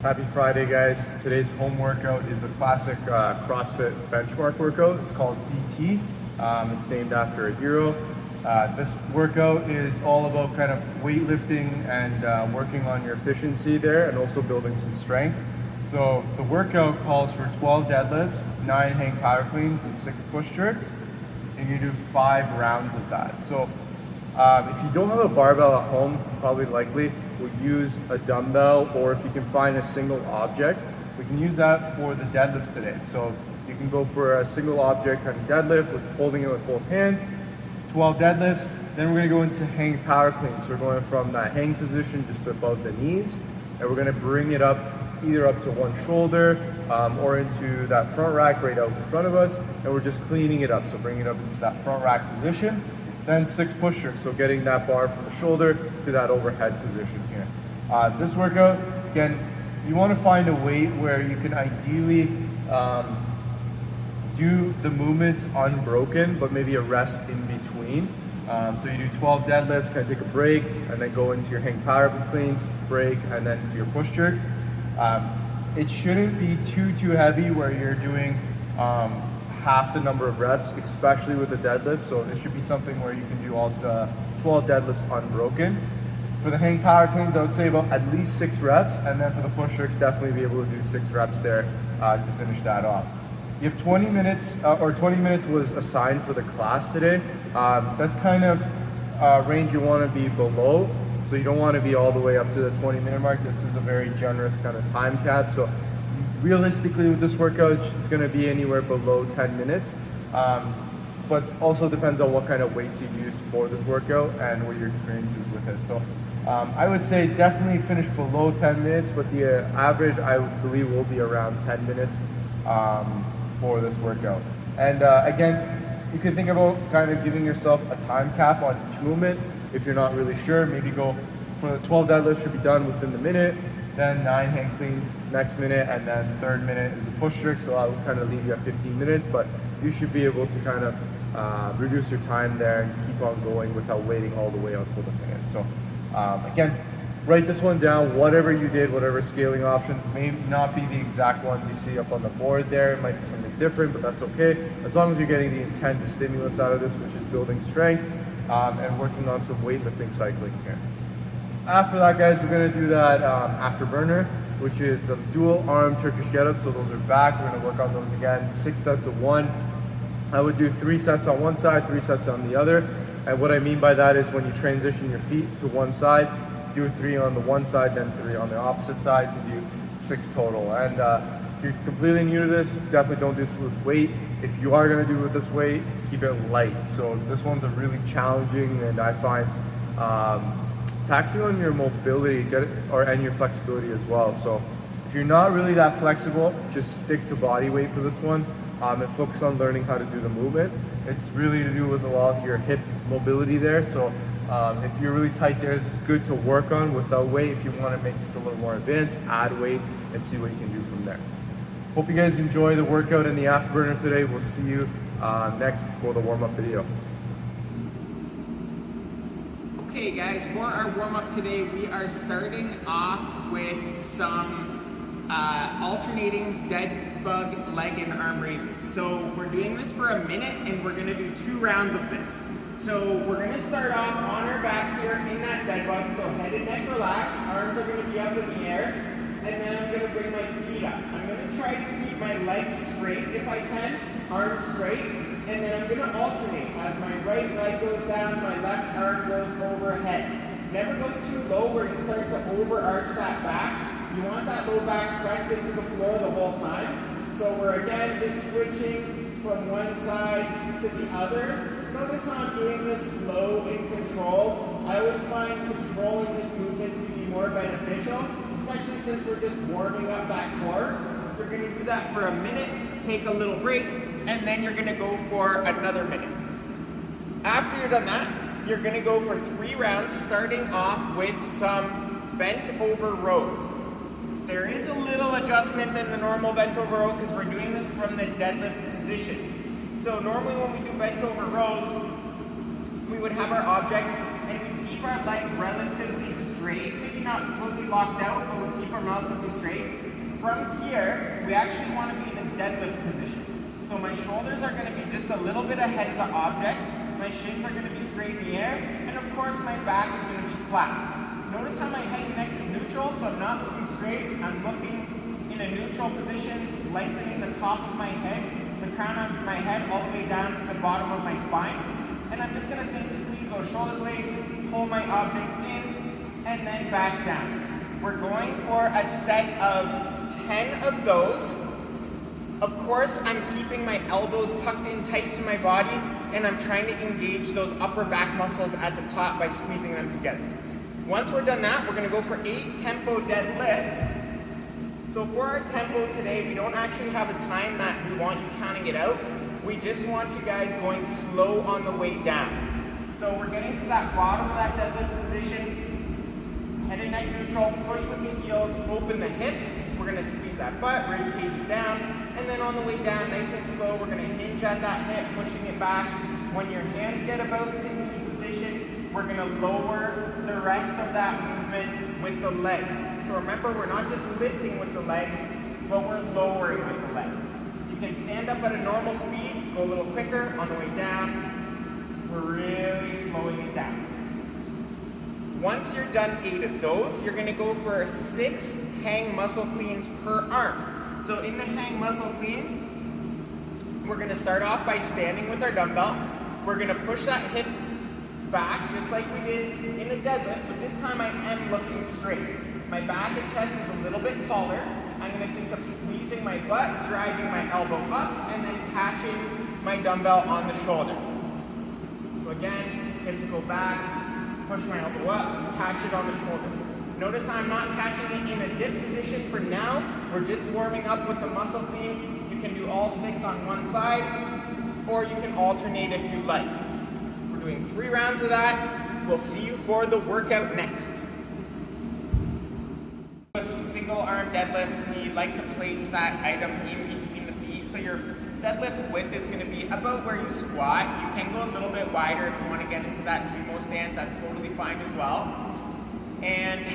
Happy Friday, guys. Today's home workout is a classic CrossFit benchmark workout. It's called DT. It's named after a hero. This workout is all about kind of weightlifting and working on your efficiency there and also building some strength. So the workout calls for 12 deadlifts, 9 hang power cleans, and 6 push jerks. And you do 5 rounds of that. So if you don't have a barbell at home, probably likely we'll use a dumbbell, or if you can find a single object, we can use that for the deadlifts today. So you can go for a single object kind of deadlift with holding it with both hands, 12 deadlifts. Then we're gonna go into hang power cleans. So we're going from that hang position just above the knees, and we're gonna bring it up either up to one shoulder or into that front rack right out in front of us, and we're just cleaning it up. So bringing it up into that front rack position. Then 6 push jerks, so getting that bar from the shoulder to that overhead position here. This workout, again, you want to find a weight where you can ideally do the movements unbroken, but maybe a rest in between. So you do 12 deadlifts, kind of take a break, and then go into your hang power cleans, break, and then to your push jerks. It shouldn't be too heavy where you're doing half the number of reps, especially with the deadlifts. So it should be something where you can do all the 12 deadlifts unbroken. For the hang power cleans, I would say about at least 6 reps, and then for the push jerks, definitely be able to do 6 reps there to finish that off. You have 20 minutes, or 20 minutes was assigned for the class today. That's kind of range you want to be below. So you don't want to be all the way up to the 20-minute mark. This is a very generous kind of time cap. So realistically with this workout, it's going to be anywhere below 10 minutes. But also depends on what kind of weights you use for this workout and what your experience is with it. So I would say definitely finish below 10 minutes, but the average I believe will be around 10 minutes for this workout. And again, you can think about kind of giving yourself a time cap on each movement. If you're not really sure, maybe go for the 12 deadlifts should be done within the minute, then 9 hang cleans next minute, and then third minute is a push jerk. So I will kind of leave you at 15 minutes, but you should be able to kind of reduce your time there and keep on going without waiting all the way until the minute. So again, write this one down. Whatever you did, whatever scaling options may not be the exact ones you see up on the board there. It might be something different, but that's okay. As long as you're getting the intent, the stimulus out of this, which is building strength and working on some weightlifting cycling here. After that, guys, we're gonna do that afterburner, which is a dual arm Turkish get-up. So those are back. We're gonna work on those again, 6 sets of 1. I would do 3 sets on one side, 3 sets on the other. And what I mean by that is when you transition your feet to one side, do 3 on the one side, then 3 on the opposite side to do 6 total. And if you're completely new to this, definitely don't do this with weight. If you are gonna do it with this weight, keep it light. So this one's a really challenging, and I find taxing on your mobility and your flexibility as well. So if you're not really that flexible, just stick to body weight for this one and focus on learning how to do the movement. It's really to do with a lot of your hip mobility there. So if you're really tight there, it's good to work on without weight. If you want to make this a little more advanced, add weight and see what you can do from there. Hope you guys enjoy the workout and the afterburner today. We'll see you next for the warm-up video. Okay guys, for our warm-up today, we are starting off with some alternating dead bug leg and arm raises. So we're doing this for a minute, and we're gonna do 2 rounds of this. So we're gonna start off on our backs here in that dead bug. So head and neck relaxed, arms are gonna be up in the air, and then I'm gonna bring my feet up. I'm gonna try to keep my legs straight if I can, arms straight. And then I'm going to alternate. As my right leg goes down, my left arm goes overhead. Never go too low where you start to overarch that back. You want that low back pressed into the floor the whole time. So we're again just switching from one side to the other. Notice how I'm doing this slow and controlled. I always find controlling this movement to be more beneficial, especially since we're just warming up that core. We're going to do that for a minute, take a little break, and then you're gonna go for another minute. After you're done that, you're gonna go for 3 rounds, starting off with some bent over rows. There is a little adjustment in the normal bent over row because we're doing this from the deadlift position. So normally when we do bent over rows, we would have our object and we keep our legs relatively straight, maybe not fully locked out, but we'll keep our mouth looking straight. From here, we actually want to be in a deadlift position. So my shoulders are going to be just a little bit ahead of the object, my shins are going to be straight in the air, and of course my back is going to be flat. Notice how my head and neck is neutral, so I'm not looking straight, I'm looking in a neutral position, lengthening the top of my head, the crown of my head all the way down to the bottom of my spine. And I'm just going to think, squeeze those shoulder blades, pull my object in, and then back down. We're going for a set of 10 of those. Of course, I'm keeping my elbows tucked in tight to my body, and I'm trying to engage those upper back muscles at the top by squeezing them together. Once we're done that, we're going to go for 8 tempo deadlifts. So for our tempo today, we don't actually have a time that we want you counting it out. We just want you guys going slow on the way down. So we're getting to that bottom of that deadlift position, head and neck neutral, push with the heels, open the hip. We're going to squeeze that butt, rib cage is down, and then on the way down, nice and slow, we're going to hinge at that hip, pushing it back. When your hands get about to knee position, we're going to lower the rest of that movement with the legs. So remember, we're not just lifting with the legs, but we're lowering with the legs. You can stand up at a normal speed, go a little quicker. On the way down, we're really slowing it down. Once you're done 8 of those, you're going to go for 6 hang muscle cleans per arm. So in the hang muscle clean, we're going to start off by standing with our dumbbell. We're going to push that hip back just like we did in the deadlift, but this time I am looking straight. My back and chest is a little bit taller. I'm going to think of squeezing my butt, driving my elbow up, and then catching my dumbbell on the shoulder. So again, hips go back, push my elbow up, catch it on the shoulder. Notice I'm not catching it in a dip position for now. We're just warming up with the muscle clean. You can do all 6 on one side, or you can alternate if you like. We're doing 3 rounds of that. We'll see you for the workout next. A single arm deadlift, we like to place that item in between the feet. So your deadlift width is going to be about where you squat. You can go a little bit wider if you want to get into that sumo stance. That's totally fine as well. And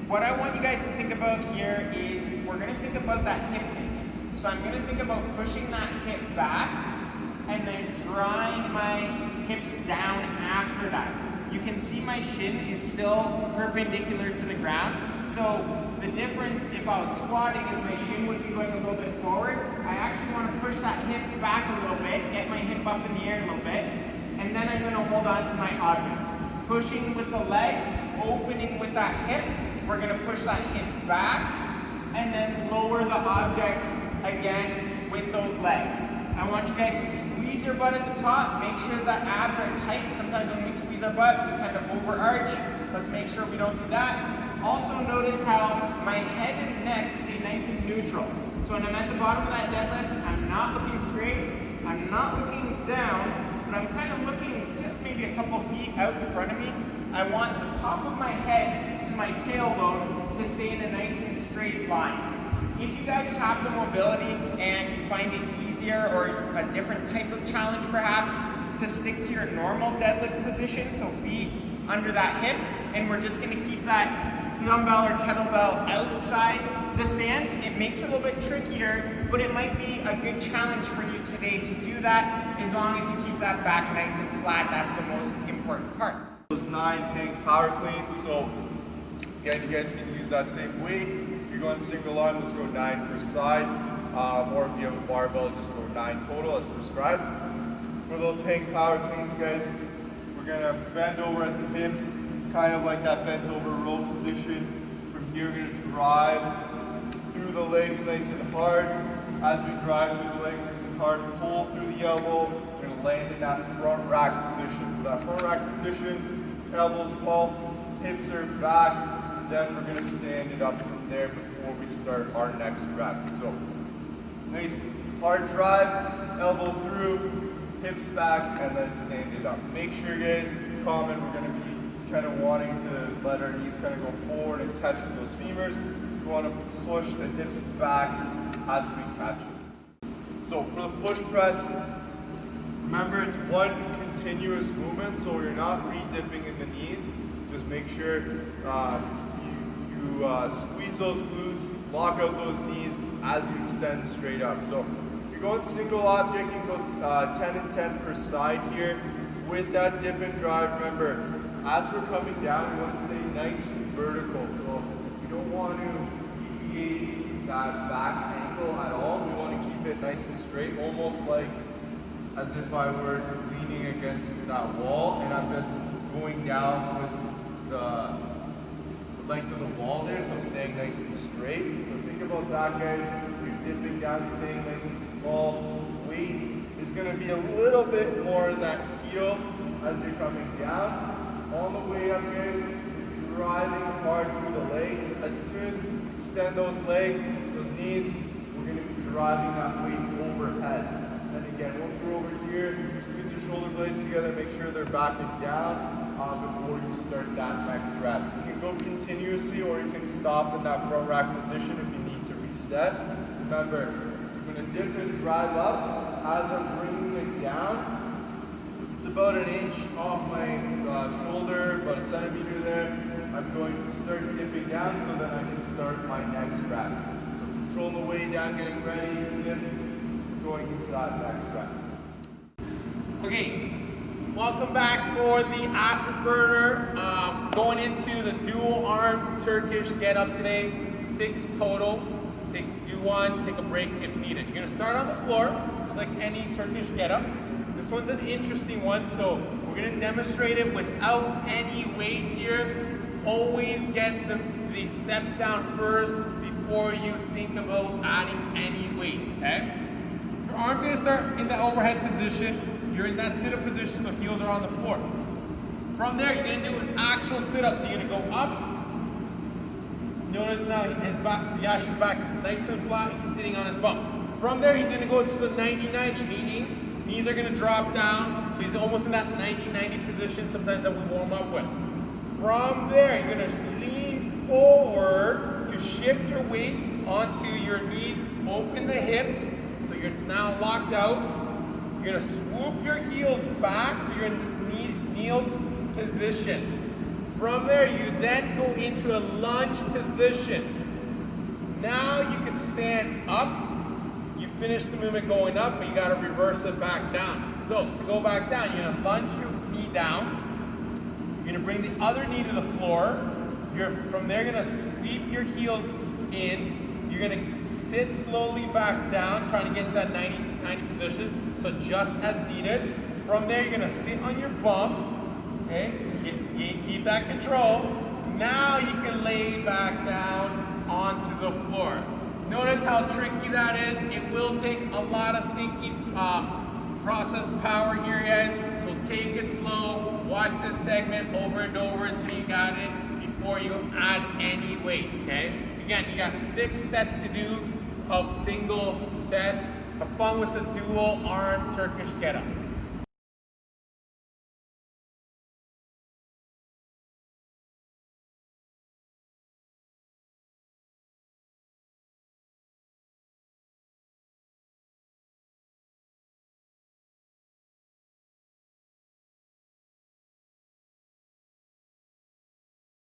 what I want you guys to think about here is we're going to think about that hip hinge. So I'm going to think about pushing that hip back and then drawing my hips down after that. You can see my shin is still perpendicular to the ground. So the difference if I was squatting is my shin would be going a little bit forward. I actually want to push that hip back a little bit, get my hip up in the air a little bit, and then I'm going to hold on to my object. Pushing with the legs, opening with that hip. We're going to push that hip back and then lower the object again with those legs. I want you guys to squeeze your butt at the top. Make sure the abs are tight. Sometimes when we squeeze our butt, we tend to overarch. Let's make sure we don't do that. Also notice how my head and neck stay nice and neutral. So when I'm at the bottom of that deadlift, I'm not looking straight, I'm not looking down, but I'm kind of looking just maybe a couple feet out in front of me. I want the top of my head to my tailbone to stay in a nice and straight line. If you guys have the mobility and you find it easier or a different type of challenge perhaps, to stick to your normal deadlift position, so feet under that hip, and we're just going to keep that dumbbell or kettlebell outside the stance. It makes it a little bit trickier, but it might be a good challenge for you today to do that as long as you keep that back nice and flat. That's the most important part. Those 9 hang power cleans, so again, you guys can use that same weight. If you're going single arm, let's go 9 per side, or if you have a barbell, just go 9 total as prescribed. For those hang power cleans, guys, we're gonna bend over at the hips, kind of like that bent over row position. From here, we're gonna drive through the legs nice and hard. As we drive through the legs nice and hard, pull through the elbow. We're gonna land in that front rack position. So that front rack position, elbows tall, hips are back. Then we're gonna stand it up from there before we start our next rep. So nice hard drive, elbow through, hips back, and then stand it up. Make sure, guys, it's common. We're gonna be kind of wanting to let our knees kind of go forward and catch with those femurs. We want to push the hips back as we catch it. So for the push press, remember it's one continuous movement, so you're not re-dipping in the knees. Just make sure you squeeze those glutes, lock out those knees as you extend straight up. So if you're going single object, you can go 10 and 10 per side here. With that dip and drive, remember, as we're coming down, we want to stay nice and vertical. So we don't want to deviate that back angle at all. We want to keep it nice and straight, almost like as if I were leaning against that wall and I'm just going down with the length of the wall there, so I'm staying nice and straight. So think about that, guys. You're dipping down, staying nice and tall. Weight is going to be a little bit more in that heel as you're coming down. On the way up, guys, you're driving hard through the legs. As soon as we extend those legs, those knees, we're going to be driving that weight overhead. And again, once we're over here, squeeze your shoulder blades together, make sure they're back and down before you start that next rep. You can go continuously or you can stop in that front rack position if you need to reset. Remember, you're going to dip and drive up as I'm bringing it down. It's about an inch off my shoulder, about a centimeter there. I'm going to start dipping down so that I can start my next rep. So control the way down, getting ready, dip, going into that next rep. Okay, welcome back for the afterburner. Going into the dual arm Turkish get up today, 6 total. Do one, take a break if needed. You're gonna start on the floor, just like any Turkish get up. This one's an interesting one, so we're gonna demonstrate it without any weights here. Always get the steps down first before you think about adding any weight, okay? Your arm's gonna start in the overhead position. You're in that sit-up position, so heels are on the floor. From there, you're gonna do an actual sit-up. So you're gonna go up. Notice now his back, Yashi's back is nice and flat. He's sitting on his bum. From there, he's gonna go to the 90-90, meaning knees are gonna drop down. So he's almost in that 90-90 position, sometimes that we warm up with. From there, you're gonna lean forward to shift your weight onto your knees. Open the hips, so you're now locked out. You're gonna swoop your heels back, so you're in this kneeled position. From there, you then go into a lunge position. Now you can stand up. You finish the movement going up, but you gotta reverse it back down. So to go back down, you're gonna lunge your knee down. You're gonna bring the other knee to the floor. From there, you're gonna sweep your heels in. You're gonna sit slowly back down, trying to get to that 90 position. So just as needed. From there, you're gonna sit on your bum. Okay, keep that control. Now you can lay back down onto the floor. Notice how tricky that is. It will take a lot of thinking, process power here, guys. So take it slow. Watch this segment over and over until you got it before you add any weight, okay? Again, you got 6 sets to do of single sets. Have fun with the dual arm Turkish get up.